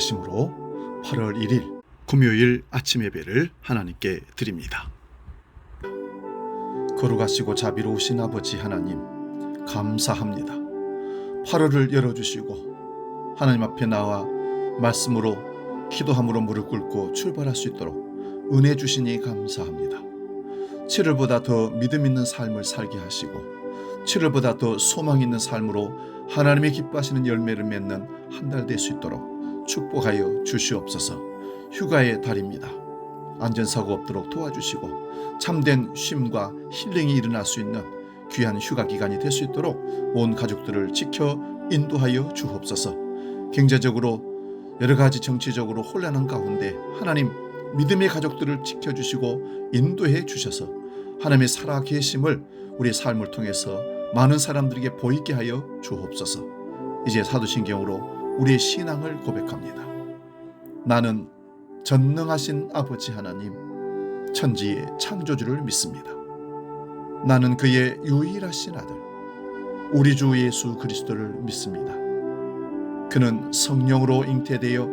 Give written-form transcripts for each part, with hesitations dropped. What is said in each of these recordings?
거룩하심으로 8월 1일 금요일 아침 예배를 하나님께 드립니다. 거룩하시고 자비로우신 아버지 하나님, 감사합니다. 8월을 열어주시고 하나님 앞에 나와 말씀으로 기도함으로 무릎 꿇고 출발할 수 있도록 은혜 주시니 감사합니다. 7월보다 더 믿음 있는 삶을 살게 하시고 7월보다 더 소망 있는 삶으로 하나님이 기뻐하시는 열매를 맺는 한 달 될 수 있도록 축복하여 주시옵소서. 휴가의 달입니다. 안전사고 없도록 도와주시고 참된 쉼과 힐링이 일어날 수 있는 귀한 휴가 기간이 될 수 있도록 온 가족들을 지켜 인도하여 주옵소서. 경제적으로 여러 가지 정치적으로 혼란한 가운데 하나님 믿음의 가족들을 지켜주시고 인도해 주셔서 하나님의 살아계심을 우리의 삶을 통해서 많은 사람들에게 보이게 하여 주옵소서. 이제 사도신경으로 우리의 신앙을 고백합니다. 나는 전능하신 아버지 하나님, 천지의 창조주를 믿습니다. 나는 그의 유일하신 아들, 우리 주 예수 그리스도를 믿습니다. 그는 성령으로 잉태되어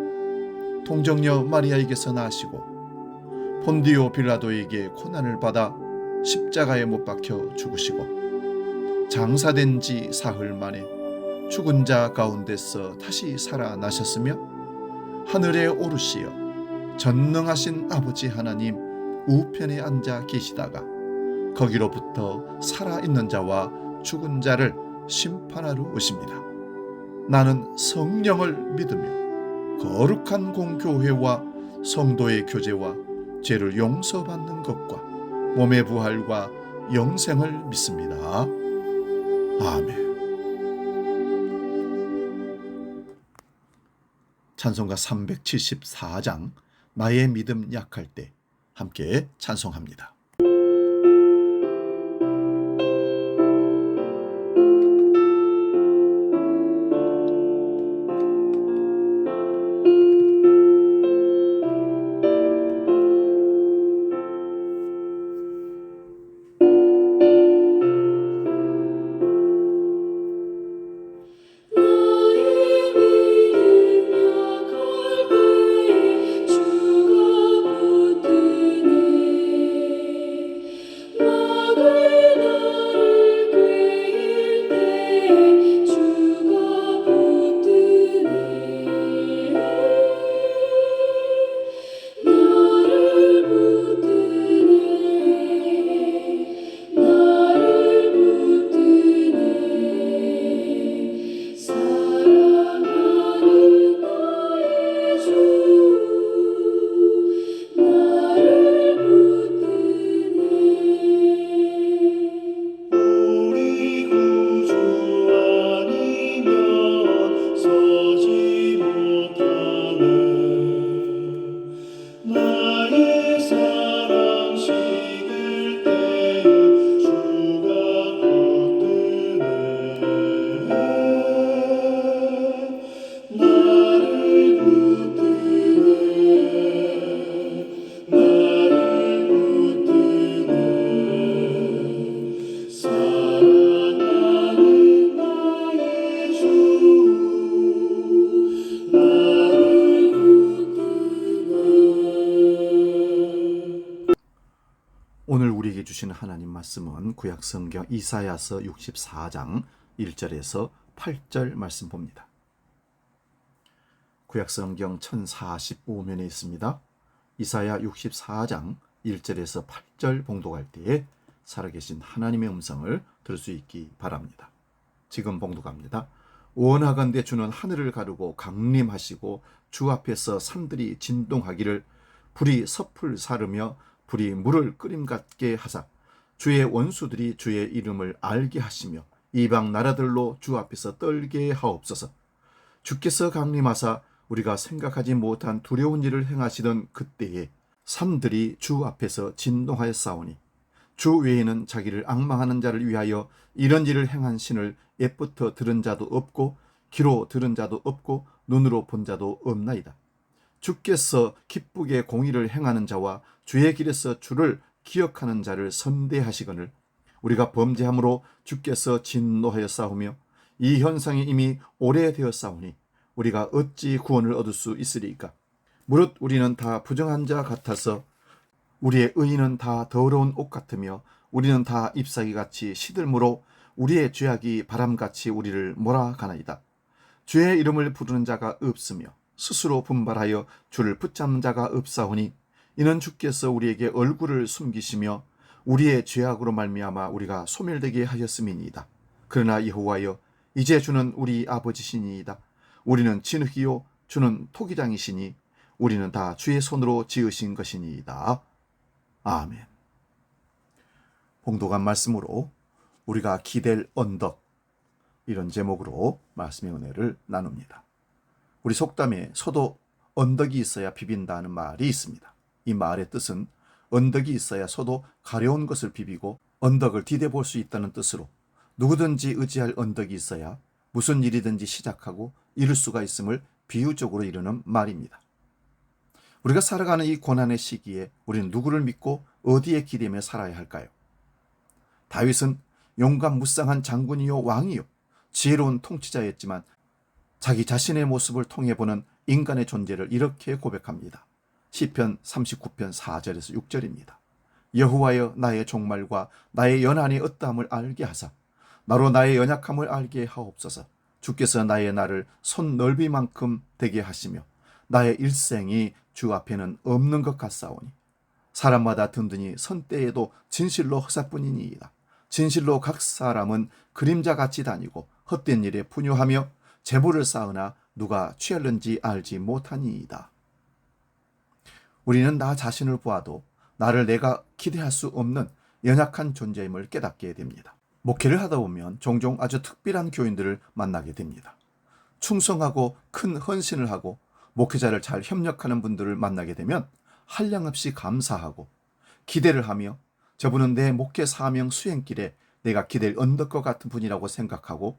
동정녀 마리아에게서 나시고 본디오 빌라도에게 고난을 받아 십자가에 못 박혀 죽으시고 장사된 지 사흘 만에 죽은 자 가운데서 다시 살아나셨으며 하늘에 오르시어 전능하신 아버지 하나님 우편에 앉아 계시다가 거기로부터 살아있는 자와 죽은 자를 심판하러 오십니다. 나는 성령을 믿으며 거룩한 공교회와 성도의 교제와 죄를 용서받는 것과 몸의 부활과 영생을 믿습니다. 아멘. 찬송가 374장 나의 믿음 약할 때 함께 찬송합니다. 오늘 우리에게 주시는 하나님 말씀은 구약성경 이사야서 64장 1절에서 8절 말씀 봅니다. 구약성경 1045면에 있습니다. 이사야 64장 1절에서 8절 봉독할 때에 살아계신 하나님의 음성을 들을 수 있기 바랍니다. 지금 봉독합니다. 원하건대 주는 하늘을 가르고 강림하시고 주 앞에서 산들이 진동하기를 불이 섭을 사르며 불이 물을 끓임 같게 하사 주의 원수들이 주의 이름을 알게 하시며 이방 나라들로 주 앞에서 떨게 하옵소서. 주께서 강림하사 우리가 생각하지 못한 두려운 일을 행하시던 그때에 산들이 주 앞에서 진동하였사오니 주 외에는 자기를 앙망하는 자를 위하여 이런 일을 행한 신을 옛부터 들은 자도 없고 귀로 들은 자도 없고 눈으로 본 자도 없나이다. 주께서 기쁘게 공의를 행하는 자와 주의 길에서 주를 기억하는 자를 선대하시거늘 우리가 범죄함으로 주께서 진노하여 싸우며 이 현상이 이미 오래되었사오니 우리가 어찌 구원을 얻을 수 있으리까? 무릇 우리는 다 부정한 자 같아서 우리의 의인은 다 더러운 옷 같으며 우리는 다 잎사귀같이 시들므로 우리의 죄악이 바람같이 우리를 몰아가나이다. 주의 이름을 부르는 자가 없으며 스스로 분발하여 주를 붙잡는 자가 없사오니 이는 주께서 우리에게 얼굴을 숨기시며 우리의 죄악으로 말미암아 우리가 소멸되게 하셨음이니이다. 그러나 여호와여, 이제 주는 우리 아버지시니이다. 우리는 진흙이요 주는 토기장이시니 우리는 다 주의 손으로 지으신 것이니이다. 아멘. 봉독한 말씀으로 우리가 기댈 언덕, 이런 제목으로 말씀의 은혜를 나눕니다. 우리 속담에 소도 언덕이 있어야 비빈다는 말이 있습니다. 이 말의 뜻은 언덕이 있어야 소도 가려운 것을 비비고 언덕을 디뎌볼 수 있다는 뜻으로 누구든지 의지할 언덕이 있어야 무슨 일이든지 시작하고 이룰 수가 있음을 비유적으로 이루는 말입니다. 우리가 살아가는 이 고난의 시기에 우리는 누구를 믿고 어디에 기대며 살아야 할까요? 다윗은 용감 무쌍한 장군이요 왕이요 지혜로운 통치자였지만 자기 자신의 모습을 통해 보는 인간의 존재를 이렇게 고백합니다. 시편 39편 4절에서 6절입니다. 여호와여, 나의 종말과 나의 연한의 어떠함을 알게 하사 나로 나의 연약함을 알게 하옵소서. 주께서 나의 날을 손 넓이만큼 되게 하시며 나의 일생이 주 앞에는 없는 것 같사오니 사람마다 든든히 선때에도 진실로 허사뿐이니이다. 진실로 각 사람은 그림자같이 다니고 헛된 일에 분유하며 재물을 쌓으나 누가 취할는지 알지 못하니이다. 우리는 나 자신을 보아도 나를 내가 기대할 수 없는 연약한 존재임을 깨닫게 됩니다. 목회를 하다 보면 종종 아주 특별한 교인들을 만나게 됩니다. 충성하고 큰 헌신을 하고 목회자를 잘 협력하는 분들을 만나게 되면 한량없이 감사하고 기대를 하며 저분은 내 목회 사명 수행길에 내가 기댈 언덕과 같은 분이라고 생각하고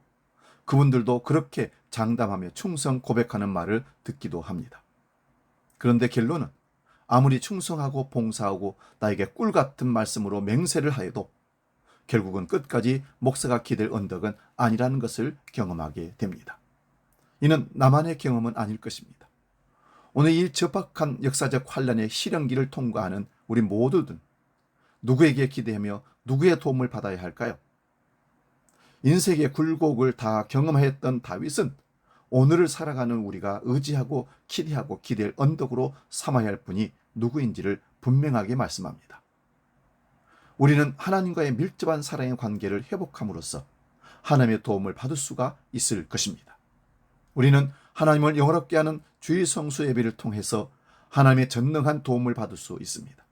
그분들도 그렇게 장담하며 충성 고백하는 말을 듣기도 합니다. 그런데 결론은 아무리 충성하고 봉사하고 나에게 꿀 같은 말씀으로 맹세를 하여도 결국은 끝까지 목사가 기댈 언덕은 아니라는 것을 경험하게 됩니다. 이는 나만의 경험은 아닐 것입니다. 오늘 이 적박한 역사적 환란의 시련기를 통과하는 우리 모두는 누구에게 기대하며 누구의 도움을 받아야 할까요? 인생의 굴곡을 다 경험했던 다윗은 오늘을 살아가는 우리가 의지하고 기대하고 기댈 언덕으로 삼아야 할 분이 누구인지를 분명하게 말씀합니다. 우리는 하나님과의 밀접한 사랑의 관계를 회복함으로써 하나님의 도움을 받을 수가 있을 것입니다. 우리는 하나님을 영화롭게 하는 주일 성수 예배를 통해서 하나님의 전능한 도움을 받을 수 있습니다.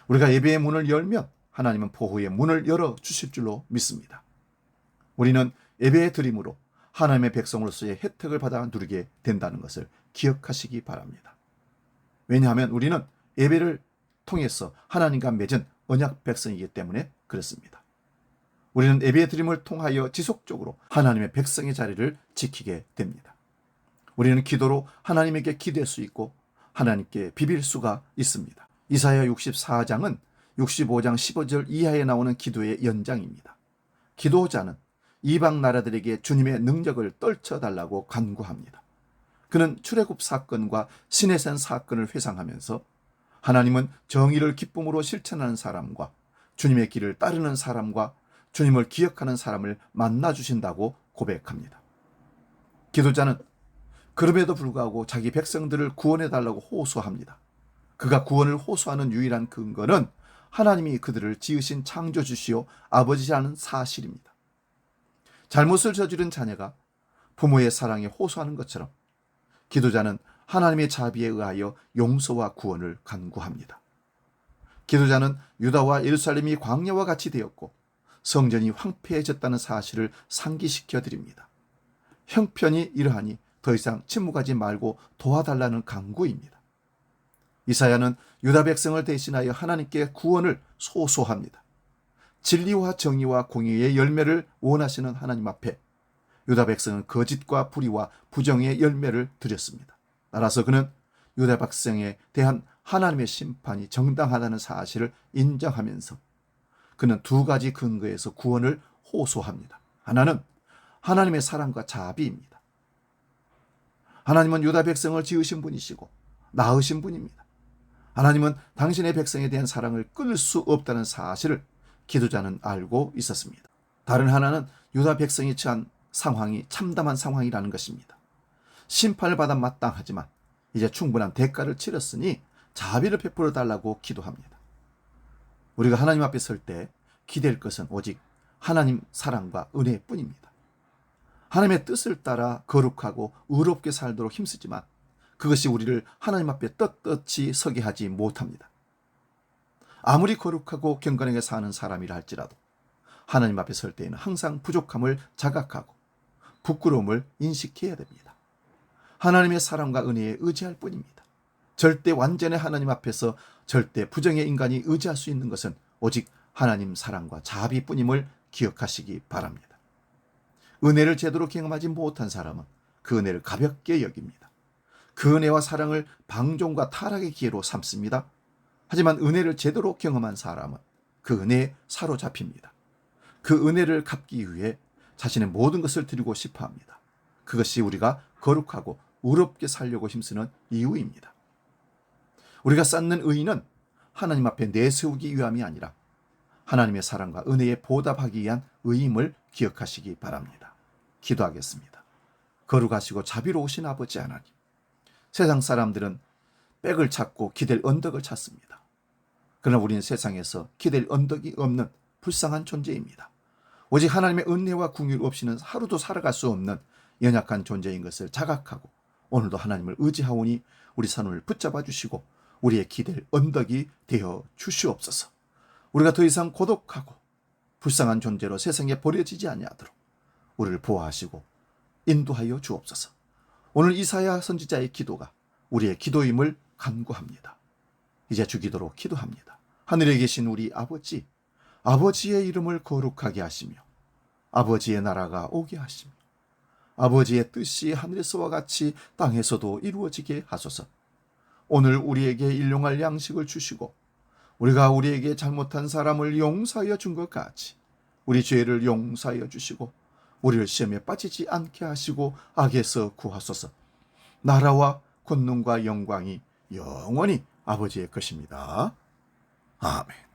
우리가 예배의 문을 열면 하나님은 보호의 문을 열어주실 줄로 믿습니다. 우리는 예배의 드림으로 하나님의 백성으로서의 혜택을 받아 누리게 된다는 것을 기억하시기 바랍니다. 왜냐하면 우리는 예배를 통해서 하나님과 맺은 언약 백성이기 때문에 그렇습니다. 우리는 예배의 드림을 통하여 지속적으로 하나님의 백성의 자리를 지키게 됩니다. 우리는 기도로 하나님에게 기댈 수 있고 하나님께 비빌 수가 있습니다. 이사야 64장은 65장 15절 이하에 나오는 기도의 연장입니다. 기도자는 이방 나라들에게 주님의 능력을 떨쳐달라고 간구합니다. 그는 출애굽 사건과 시내산 사건을 회상하면서 하나님은 정의를 기쁨으로 실천하는 사람과 주님의 길을 따르는 사람과 주님을 기억하는 사람을 만나주신다고 고백합니다. 기도자는 그럼에도 불구하고 자기 백성들을 구원해달라고 호소합니다. 그가 구원을 호소하는 유일한 근거는 하나님이 그들을 지으신 창조주시오 아버지라는 사실입니다. 잘못을 저지른 자녀가 부모의 사랑에 호소하는 것처럼 기도자는 하나님의 자비에 의하여 용서와 구원을 간구합니다. 기도자는 유다와 예루살렘이 광야와 같이 되었고 성전이 황폐해졌다는 사실을 상기시켜 드립니다. 형편이 이러하니 더 이상 침묵하지 말고 도와달라는 간구입니다. 이사야는 유다 백성을 대신하여 하나님께 구원을 소소합니다. 진리와 정의와 공의의 열매를 원하시는 하나님 앞에 유다 백성은 거짓과 불의와 부정의 열매를 드렸습니다. 따라서 그는 유다 백성에 대한 하나님의 심판이 정당하다는 사실을 인정하면서 그는 두 가지 근거에서 구원을 호소합니다. 하나는 하나님의 사랑과 자비입니다. 하나님은 유다 백성을 지으신 분이시고 낳으신 분입니다. 하나님은 당신의 백성에 대한 사랑을 끊을 수 없다는 사실을 기도자는 알고 있었습니다. 다른 하나는 유다 백성이 처한 상황이 참담한 상황이라는 것입니다. 심판을 받아 마땅하지만 이제 충분한 대가를 치렀으니 자비를 베풀어 달라고 기도합니다. 우리가 하나님 앞에 설 때 기댈 것은 오직 하나님 사랑과 은혜뿐입니다. 하나님의 뜻을 따라 거룩하고 의롭게 살도록 힘쓰지만 그것이 우리를 하나님 앞에 떳떳이 서게 하지 못합니다. 아무리 거룩하고 경건하게 사는 사람이라 할지라도 하나님 앞에 설 때에는 항상 부족함을 자각하고 부끄러움을 인식해야 됩니다. 하나님의 사랑과 은혜에 의지할 뿐입니다. 절대 완전의 하나님 앞에서 절대 부정의 인간이 의지할 수 있는 것은 오직 하나님 사랑과 자비뿐임을 기억하시기 바랍니다. 은혜를 제대로 경험하지 못한 사람은 그 은혜를 가볍게 여깁니다. 그 은혜와 사랑을 방종과 타락의 기회로 삼습니다. 하지만 은혜를 제대로 경험한 사람은 그 은혜에 사로잡힙니다. 그 은혜를 갚기 위해 자신의 모든 것을 드리고 싶어 합니다. 그것이 우리가 거룩하고 의롭게 살려고 힘쓰는 이유입니다. 우리가 쌓는 의의는 하나님 앞에 내세우기 위함이 아니라 하나님의 사랑과 은혜에 보답하기 위한 의임을 기억하시기 바랍니다. 기도하겠습니다. 거룩하시고 자비로우신 아버지 하나님, 세상 사람들은 백을 찾고 기댈 언덕을 찾습니다. 그러나 우리는 세상에서 기댈 언덕이 없는 불쌍한 존재입니다. 오직 하나님의 은혜와 긍휼 없이는 하루도 살아갈 수 없는 연약한 존재인 것을 자각하고 오늘도 하나님을 의지하오니 우리 삶을 붙잡아 주시고 우리의 기댈 언덕이 되어 주시옵소서. 우리가 더 이상 고독하고 불쌍한 존재로 세상에 버려지지 아니하도록 우리를 보호하시고 인도하여 주옵소서. 오늘 이사야 선지자의 기도가 우리의 기도임을 간구합니다. 이제 주기도로 기도합니다. 하늘에 계신 우리 아버지, 아버지의 이름을 거룩하게 하시며 아버지의 나라가 오게 하시며 아버지의 뜻이 하늘에서와 같이 땅에서도 이루어지게 하소서. 오늘 우리에게 일용할 양식을 주시고 우리가 우리에게 잘못한 사람을 용서하여 준 것 같이 우리 죄를 용서하여 주시고 우리를 시험에 빠지지 않게 하시고 악에서 구하소서. 나라와 권능과 영광이 영원히 아버지의 것입니다. 아멘.